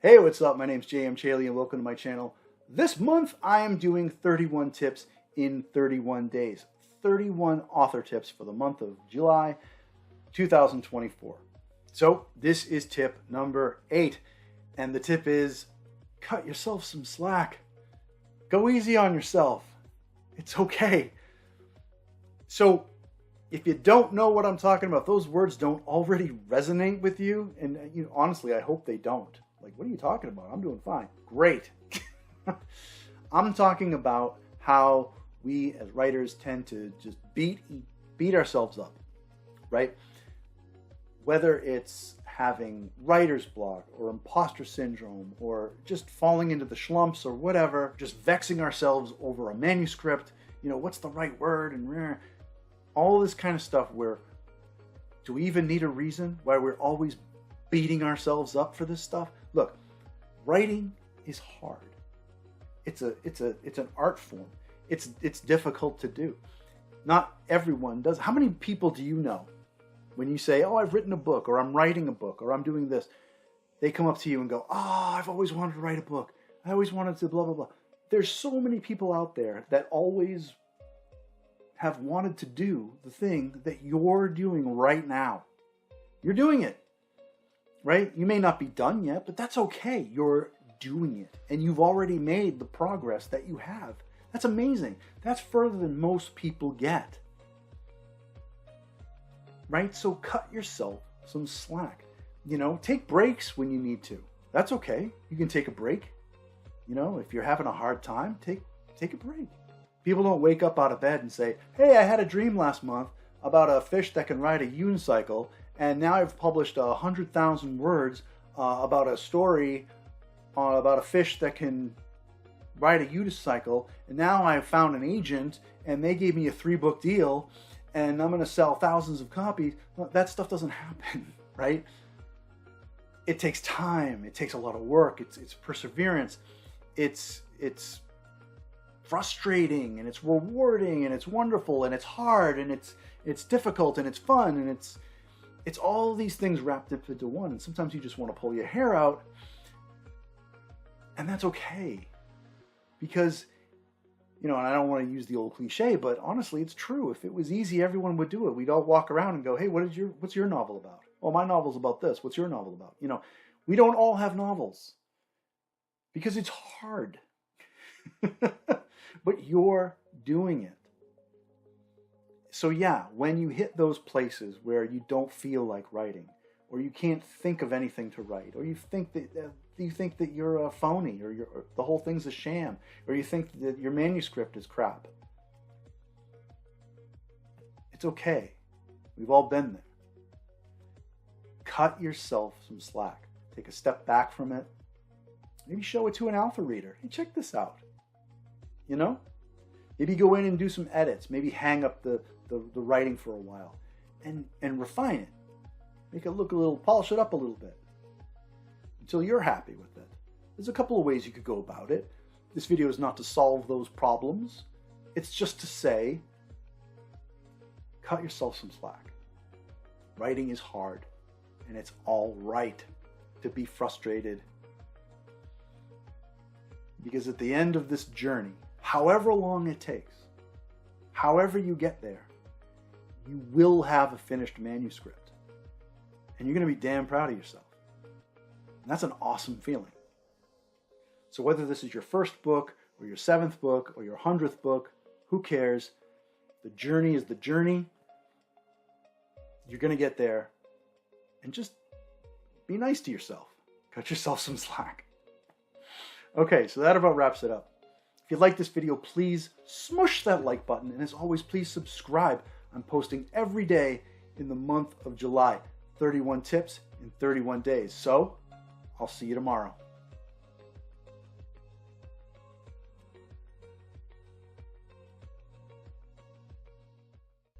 Hey, what's up? My name's JM Chaley and welcome to my channel. This month I am doing 31 tips in 31 days. 31 author tips for the month of July 2024. So this is tip number 8. And the tip is cut yourself some slack. Go easy on yourself. It's okay. So if you don't know what I'm talking about, those words don't already resonate with you. And honestly, I hope they don't. Like, what are you talking about? I'm doing fine. Great. I'm talking about how we as writers tend to just beat ourselves up, right? Whether it's having writer's block or imposter syndrome or just falling into the slumps or whatever, just vexing ourselves over a manuscript, what's the right word and all this kind of stuff where do we even need a reason why we're always beating ourselves up for this stuff? Look, writing is hard. It's an art form. It's difficult to do. Not everyone does. How many people do you know when you say, "Oh, I've written a book," or "I'm writing a book," or "I'm doing this"? They come up to you and go, "Oh, I've always wanted to write a book. I always wanted to blah blah blah." There's so many people out there that always have wanted to do the thing that you're doing right now. You're doing it. Right? You may not be done yet, but that's okay. You're doing it. And you've already made the progress that you have. That's amazing. That's further than most people get. Right? So cut yourself some slack. Take breaks when you need to. That's okay. You can take a break. If you're having a hard time, take a break. People don't wake up out of bed and say, "Hey, I had a dream last month about a fish that can ride a unicycle, and now I've published 100,000 words about a story about a fish that can ride a unicycle, and now I've found an agent, and they gave me a 3-book deal, and I'm going to sell thousands of copies." Well, that stuff doesn't happen, right? It takes time. It takes a lot of work. It's perseverance. It's frustrating, and it's rewarding, and it's wonderful, and it's hard, and it's difficult, and it's fun, and it's all these things wrapped up into one. And sometimes you just want to pull your hair out, and that's okay. Because, and I don't want to use the old cliche, but honestly, it's true. If it was easy, everyone would do it. We'd all walk around and go, "Hey, what's your novel about?" "Oh, my novel's about this." "What's your novel about?" We don't all have novels because it's hard. But you're doing it. So yeah, when you hit those places where you don't feel like writing, or you can't think of anything to write, or you think that you're a phony, or the whole thing's a sham, or you think that your manuscript is crap, it's okay. We've all been there. Cut yourself some slack. Take a step back from it. Maybe show it to an alpha reader. "Hey, check this out." Maybe go in and do some edits. Maybe hang up the writing for a while and refine it. Make it look polish it up a little bit until you're happy with it. There's a couple of ways you could go about it. This video is not to solve those problems. It's just to say, cut yourself some slack. Writing is hard, and it's all right to be frustrated. Because at the end of this journey, however long it takes, however you get there, you will have a finished manuscript. And you're going to be damn proud of yourself. And that's an awesome feeling. So whether this is your first book, or your 7th book, or your 100th book, who cares? The journey is the journey. You're going to get there. And just be nice to yourself. Cut yourself some slack. Okay, so that about wraps it up. If you like this video, please smush that like button. And as always, please subscribe. I'm posting every day in the month of July. 31 tips in 31 days. So, I'll see you tomorrow.